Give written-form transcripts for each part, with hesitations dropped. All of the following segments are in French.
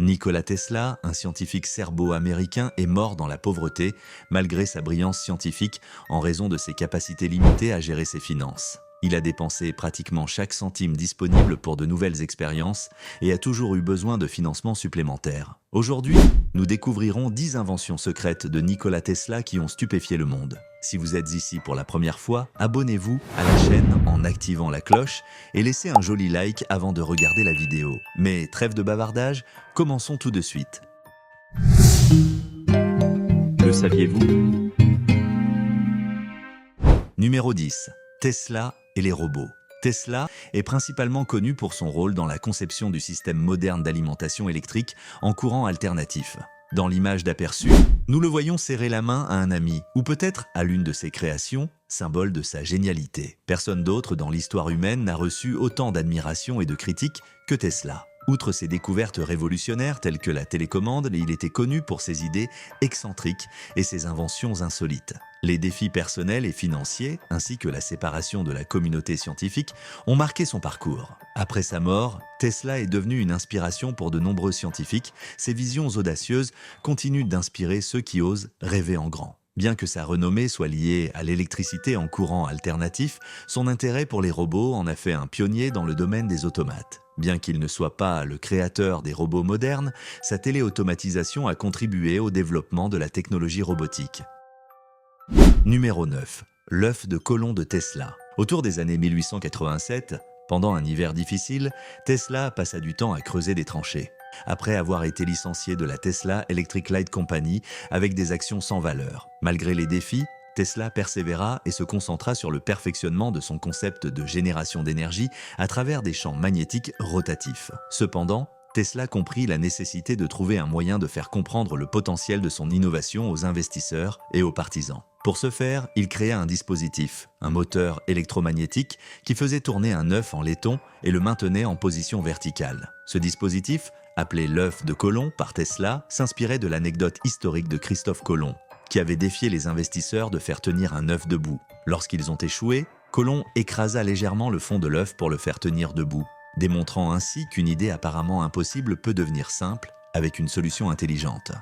Nikola Tesla, un scientifique serbo-américain, est mort dans la pauvreté malgré sa brillance scientifique en raison de ses capacités limitées à gérer ses finances. Il a dépensé pratiquement chaque centime disponible pour de nouvelles expériences et a toujours eu besoin de financement supplémentaires. Aujourd'hui, nous découvrirons 10 inventions secrètes de Nikola Tesla qui ont stupéfié le monde. Si vous êtes ici pour la première fois, abonnez-vous à la chaîne en activant la cloche et laissez un joli like avant de regarder la vidéo. Mais trêve de bavardage, commençons tout de suite. Le saviez-vous? Numéro 10. Tesla et les robots. Tesla est principalement connu pour son rôle dans la conception du système moderne d'alimentation électrique en courant alternatif. Dans l'image d'aperçu, nous le voyons serrer la main à un ami, ou peut-être à l'une de ses créations, symbole de sa génialité. Personne d'autre dans l'histoire humaine n'a reçu autant d'admiration et de critiques que Tesla. Outre ses découvertes révolutionnaires telles que la télécommande, il était connu pour ses idées excentriques et ses inventions insolites. Les défis personnels et financiers, ainsi que la séparation de la communauté scientifique, ont marqué son parcours. Après sa mort, Tesla est devenu une inspiration pour de nombreux scientifiques. Ses visions audacieuses continuent d'inspirer ceux qui osent rêver en grand. Bien que sa renommée soit liée à l'électricité en courant alternatif, son intérêt pour les robots en a fait un pionnier dans le domaine des automates. Bien qu'il ne soit pas le créateur des robots modernes, sa téléautomatisation a contribué au développement de la technologie robotique. Numéro 9. L'œuf de Colomb de Tesla. Autour des années 1887, pendant un hiver difficile, Tesla passa du temps à creuser des tranchées. Après avoir été licencié de la Tesla Electric Light Company avec des actions sans valeur. Malgré les défis, Tesla persévéra et se concentra sur le perfectionnement de son concept de génération d'énergie à travers des champs magnétiques rotatifs. Cependant, Tesla comprit la nécessité de trouver un moyen de faire comprendre le potentiel de son innovation aux investisseurs et aux partisans. Pour ce faire, il créa un dispositif, un moteur électromagnétique qui faisait tourner un œuf en laiton et le maintenait en position verticale. Ce dispositif, appelé l'œuf de Colomb par Tesla, s'inspirait de l'anecdote historique de Christophe Colomb, qui avait défié les investisseurs de faire tenir un œuf debout. Lorsqu'ils ont échoué, Colomb écrasa légèrement le fond de l'œuf pour le faire tenir debout, démontrant ainsi qu'une idée apparemment impossible peut devenir simple avec une solution intelligente.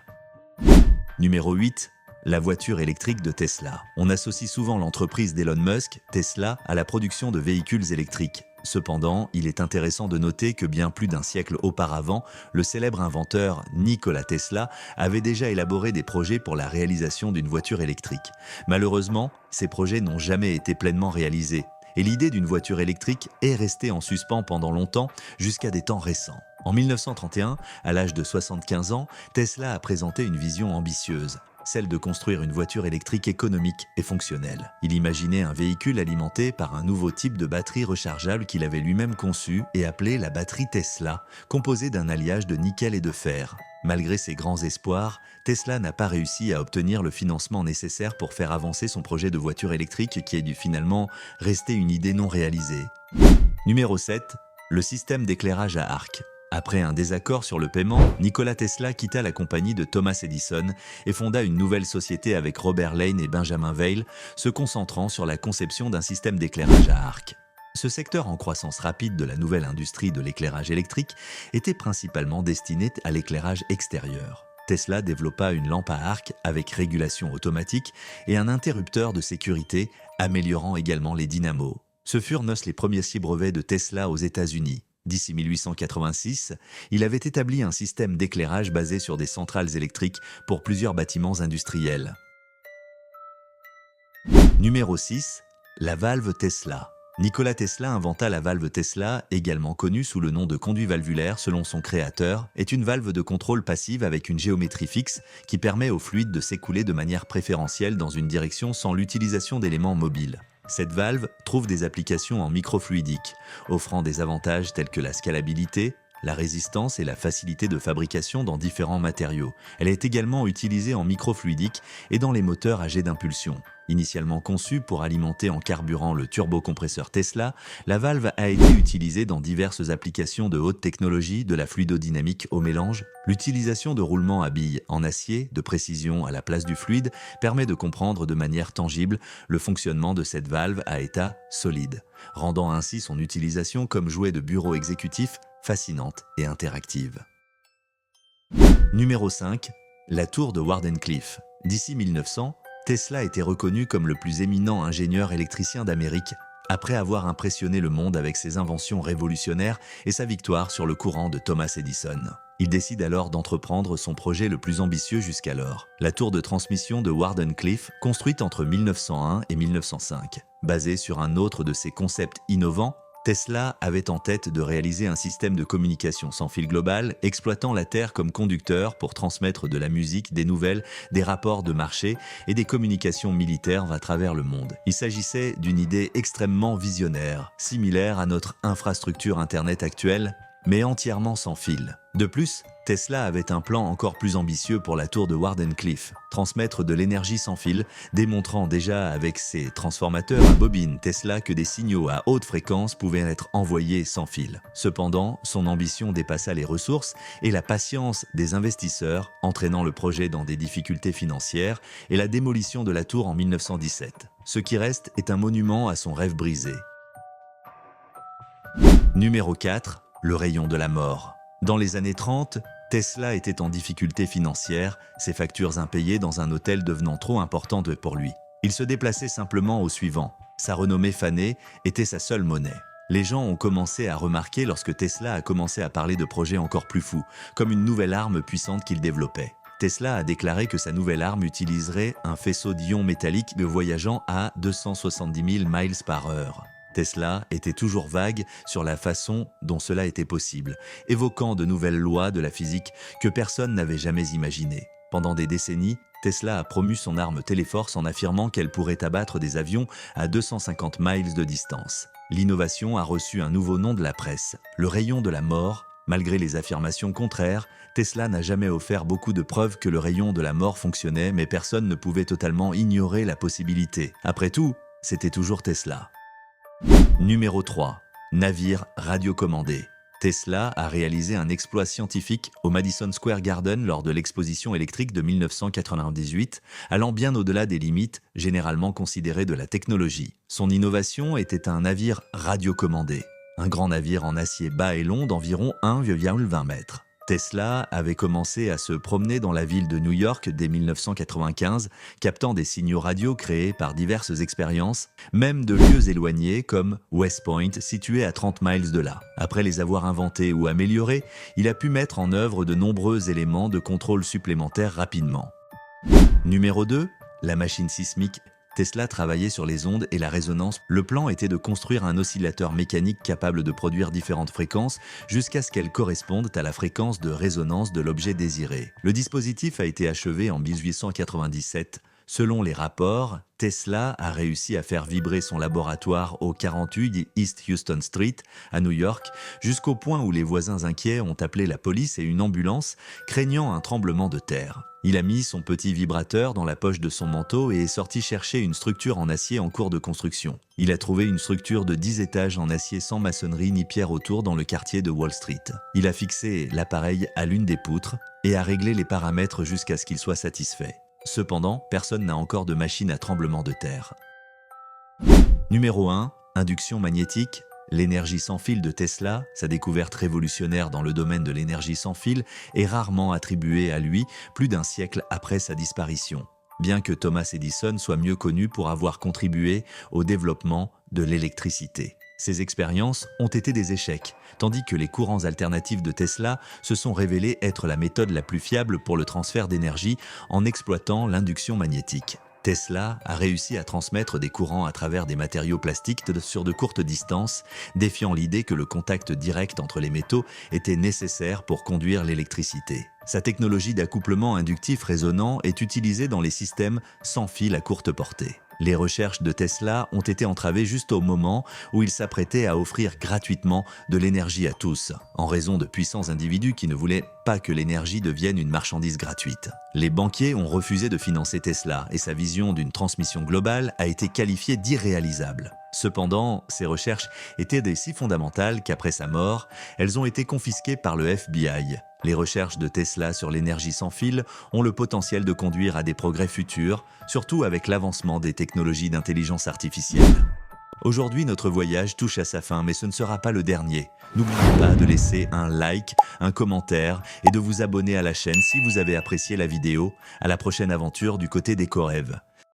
Numéro 8. La voiture électrique de Tesla. On associe souvent l'entreprise d'Elon Musk, Tesla, à la production de véhicules électriques. Cependant, il est intéressant de noter que bien plus d'un siècle auparavant, le célèbre inventeur Nikola Tesla avait déjà élaboré des projets pour la réalisation d'une voiture électrique. Malheureusement, ces projets n'ont jamais été pleinement réalisés, et l'idée d'une voiture électrique est restée en suspens pendant longtemps, jusqu'à des temps récents. En 1931, à l'âge de 75 ans, Tesla a présenté une vision ambitieuse, celle de construire une voiture électrique économique et fonctionnelle. Il imaginait un véhicule alimenté par un nouveau type de batterie rechargeable qu'il avait lui-même conçu et appelé la batterie Tesla, composée d'un alliage de nickel et de fer. Malgré ses grands espoirs, Tesla n'a pas réussi à obtenir le financement nécessaire pour faire avancer son projet de voiture électrique qui est dû finalement rester une idée non réalisée. Numéro 7. Le système d'éclairage à arc. Après un désaccord sur le paiement, Nikola Tesla quitta la compagnie de Thomas Edison et fonda une nouvelle société avec Robert Lane et Benjamin Vail, se concentrant sur la conception d'un système d'éclairage à arc. Ce secteur en croissance rapide de la nouvelle industrie de l'éclairage électrique était principalement destiné à l'éclairage extérieur. Tesla développa une lampe à arc avec régulation automatique et un interrupteur de sécurité, améliorant également les dynamos. Ce furent les premiers 6 brevets de Tesla aux États-Unis. D'ici 1886, il avait établi un système d'éclairage basé sur des centrales électriques pour plusieurs bâtiments industriels. Numéro 6. La valve Tesla. Nikola Tesla inventa la valve Tesla, également connue sous le nom de conduit valvulaire selon son créateur, est une valve de contrôle passive avec une géométrie fixe qui permet au fluide de s'écouler de manière préférentielle dans une direction sans l'utilisation d'éléments mobiles. Cette valve trouve des applications en microfluidique, offrant des avantages tels que la scalabilité, la résistance et la facilité de fabrication dans différents matériaux. Elle est également utilisée en microfluidique et dans les moteurs à jet d'impulsion. Initialement conçue pour alimenter en carburant le turbocompresseur Tesla, la valve a été utilisée dans diverses applications de haute technologie, de la fluidodynamique au mélange. L'utilisation de roulements à billes en acier, de précision à la place du fluide, permet de comprendre de manière tangible le fonctionnement de cette valve à état solide, rendant ainsi son utilisation comme jouet de bureau exécutif fascinante et interactive. Numéro 5. La tour de Wardenclyffe. D'ici 1900, Tesla était reconnu comme le plus éminent ingénieur électricien d'Amérique, après avoir impressionné le monde avec ses inventions révolutionnaires et sa victoire sur le courant de Thomas Edison. Il décide alors d'entreprendre son projet le plus ambitieux jusqu'alors, la tour de transmission de Wardenclyffe, construite entre 1901 et 1905. Basée sur un autre de ses concepts innovants, Tesla avait en tête de réaliser un système de communication sans fil global, exploitant la Terre comme conducteur pour transmettre de la musique, des nouvelles, des rapports de marché et des communications militaires à travers le monde. Il s'agissait d'une idée extrêmement visionnaire, similaire à notre infrastructure Internet actuelle, mais entièrement sans fil. De plus, Tesla avait un plan encore plus ambitieux pour la tour de Wardenclyffe, transmettre de l'énergie sans fil, démontrant déjà avec ses transformateurs à bobine Tesla que des signaux à haute fréquence pouvaient être envoyés sans fil. Cependant, son ambition dépassa les ressources et la patience des investisseurs, entraînant le projet dans des difficultés financières et la démolition de la tour en 1917. Ce qui reste est un monument à son rêve brisé. Numéro 4. Le rayon de la mort. Dans les années 30, Tesla était en difficulté financière, ses factures impayées dans un hôtel devenant trop importantes pour lui. Il se déplaçait simplement au suivant. Sa renommée fanée était sa seule monnaie. Les gens ont commencé à remarquer lorsque Tesla a commencé à parler de projets encore plus fous, comme une nouvelle arme puissante qu'il développait. Tesla a déclaré que sa nouvelle arme utiliserait un faisceau d'ions métalliques voyageant à 270 000 miles par heure. Tesla était toujours vague sur la façon dont cela était possible, évoquant de nouvelles lois de la physique que personne n'avait jamais imaginées. Pendant des décennies, Tesla a promu son arme Teleforce en affirmant qu'elle pourrait abattre des avions à 250 miles de distance. L'innovation a reçu un nouveau nom de la presse, le rayon de la mort. Malgré les affirmations contraires, Tesla n'a jamais offert beaucoup de preuves que le rayon de la mort fonctionnait, mais personne ne pouvait totalement ignorer la possibilité. Après tout, c'était toujours Tesla. Numéro 3. Navire radiocommandé. Tesla a réalisé un exploit scientifique au Madison Square Garden lors de l'exposition électrique de 1998, allant bien au-delà des limites généralement considérées de la technologie. Son innovation était un navire radiocommandé, un grand navire en acier bas et long d'environ 1,20 mètres. Tesla avait commencé à se promener dans la ville de New York dès 1995, captant des signaux radio créés par diverses expériences, même de lieux éloignés comme West Point, situé à 30 miles de là. Après les avoir inventés ou améliorés, il a pu mettre en œuvre de nombreux éléments de contrôle supplémentaires rapidement. Numéro 2. La machine sismique. Tesla travaillait sur les ondes et la résonance. Le plan était de construire un oscillateur mécanique capable de produire différentes fréquences jusqu'à ce qu'elles correspondent à la fréquence de résonance de l'objet désiré. Le dispositif a été achevé en 1897. Selon les rapports, Tesla a réussi à faire vibrer son laboratoire au 48 East Houston Street, à New York, jusqu'au point où les voisins inquiets ont appelé la police et une ambulance, craignant un tremblement de terre. Il a mis son petit vibrateur dans la poche de son manteau et est sorti chercher une structure en acier en cours de construction. Il a trouvé une structure de 10 étages en acier sans maçonnerie ni pierre autour dans le quartier de Wall Street. Il a fixé l'appareil à l'une des poutres et a réglé les paramètres jusqu'à ce qu'il soit satisfait. Cependant, personne n'a encore de machine à tremblement de terre. Numéro 1. Induction magnétique. L'énergie sans fil de Tesla, sa découverte révolutionnaire dans le domaine de l'énergie sans fil, est rarement attribuée à lui plus d'un siècle après sa disparition, bien que Thomas Edison soit mieux connu pour avoir contribué au développement de l'électricité. Ces expériences ont été des échecs, tandis que les courants alternatifs de Tesla se sont révélés être la méthode la plus fiable pour le transfert d'énergie en exploitant l'induction magnétique. Tesla a réussi à transmettre des courants à travers des matériaux plastiques sur de courtes distances, défiant l'idée que le contact direct entre les métaux était nécessaire pour conduire l'électricité. Sa technologie d'accouplement inductif résonant est utilisée dans les systèmes sans fil à courte portée. Les recherches de Tesla ont été entravées juste au moment où il s'apprêtait à offrir gratuitement de l'énergie à tous, en raison de puissants individus qui ne voulaient pas que l'énergie devienne une marchandise gratuite. Les banquiers ont refusé de financer Tesla et sa vision d'une transmission globale a été qualifiée d'irréalisable. Cependant, ces recherches étaient si fondamentales qu'après sa mort, elles ont été confisquées par le FBI. Les recherches de Tesla sur l'énergie sans fil ont le potentiel de conduire à des progrès futurs, surtout avec l'avancement des technologies d'intelligence artificielle. Aujourd'hui, notre voyage touche à sa fin, mais ce ne sera pas le dernier. N'oubliez pas de laisser un like, un commentaire et de vous abonner à la chaîne si vous avez apprécié la vidéo. À la prochaine aventure du côté d'EcoRêve.